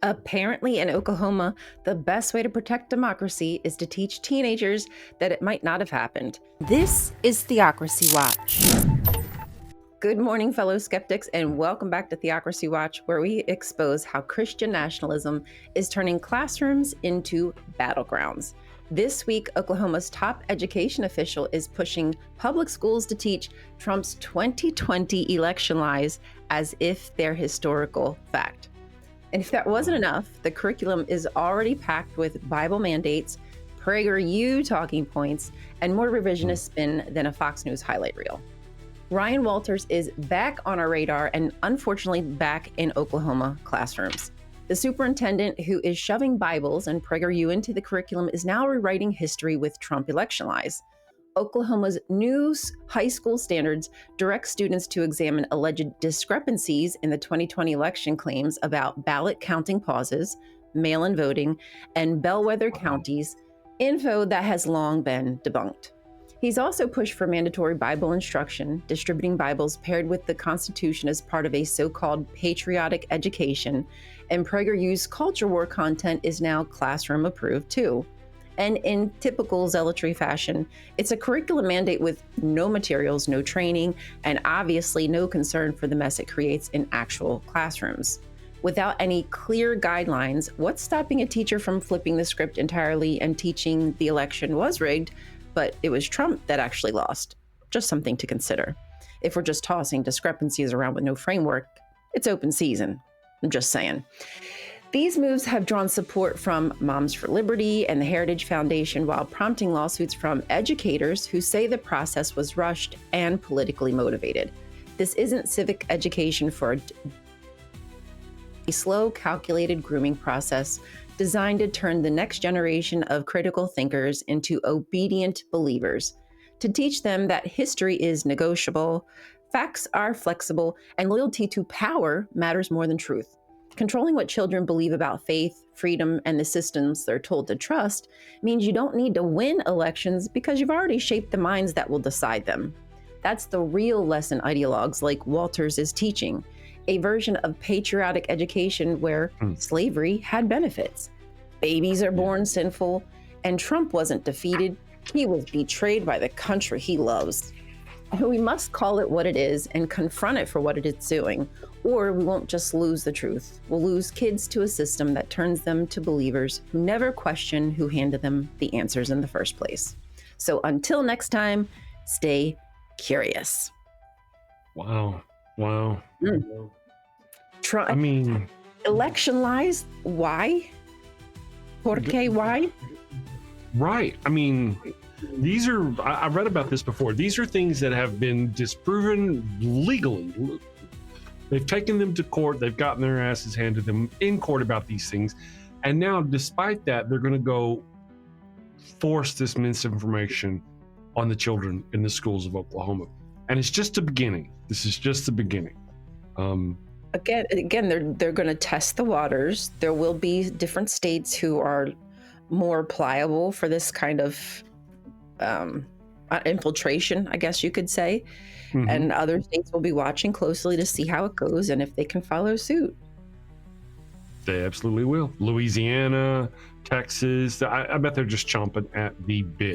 Apparently, in Oklahoma, the best way to protect democracy is to teach teenagers that it might not have happened. This is Theocracy Watch. Good morning, fellow skeptics, and welcome back to Theocracy Watch, where we expose how Christian nationalism is turning classrooms into battlegrounds. This week, Oklahoma's top education official is pushing public schools to teach Trump's 2020 election lies as if they're historical fact. And if that wasn't enough, the curriculum is already packed with Bible mandates, PragerU talking points, and more revisionist spin than a Fox News highlight reel. Ryan Walters is back on our radar and unfortunately back in Oklahoma classrooms. The superintendent who is shoving Bibles and PragerU into the curriculum is now rewriting history with Trump election lies. Oklahoma's new high school standards direct students to examine alleged discrepancies in the 2020 election claims about ballot counting pauses, mail-in voting, and bellwether counties, info that has long been debunked. He's also pushed for mandatory Bible instruction, distributing Bibles paired with the Constitution as part of a so-called patriotic education, and PragerU's culture war content is now classroom approved too. And in typical zealotry fashion, it's a curriculum mandate with no materials, no training, and obviously no concern for the mess it creates in actual classrooms. Without any clear guidelines, what's stopping a teacher from flipping the script entirely and teaching the election was rigged, but it was Trump that actually lost? Just something to consider. If we're just tossing discrepancies around with no framework, it's open season. I'm just saying. These moves have drawn support from Moms for Liberty and the Heritage Foundation, while prompting lawsuits from educators who say the process was rushed and politically motivated. This isn't civic education for a slow, calculated grooming process designed to turn the next generation of critical thinkers into obedient believers, to teach them that history is negotiable, facts are flexible, and loyalty to power matters more than truth. Controlling what children believe about faith, freedom, and the systems they're told to trust means you don't need to win elections because you've already shaped the minds that will decide them. That's the real lesson ideologues like Walters is teaching, a version of patriotic education where slavery had benefits. Babies are born sinful, and Trump wasn't defeated. He was betrayed by the country he loves. We must call it what it is and confront it for what it is doing, or we won't just lose the truth. We'll lose kids to a system that turns them to believers who never question who handed them the answers in the first place. So until next time, stay curious. Wow. Election lies, why? ¿Por qué? Why? Right. I mean, these are, I read about this before. These are things that have been disproven legally. They've taken them to court. They've gotten their asses handed them in court about these things. And now, despite that, they're going to go force this misinformation on the children in the schools of Oklahoma. And it's just the beginning. This is just the beginning. Again, they're going to test the waters. There will be different states who are more pliable for this kind of infiltration, I guess you could say. Mm-hmm. And other states will be watching closely to see how it goes and if they can follow suit. They absolutely will. Louisiana, Texas, I bet they're just chomping at the bit.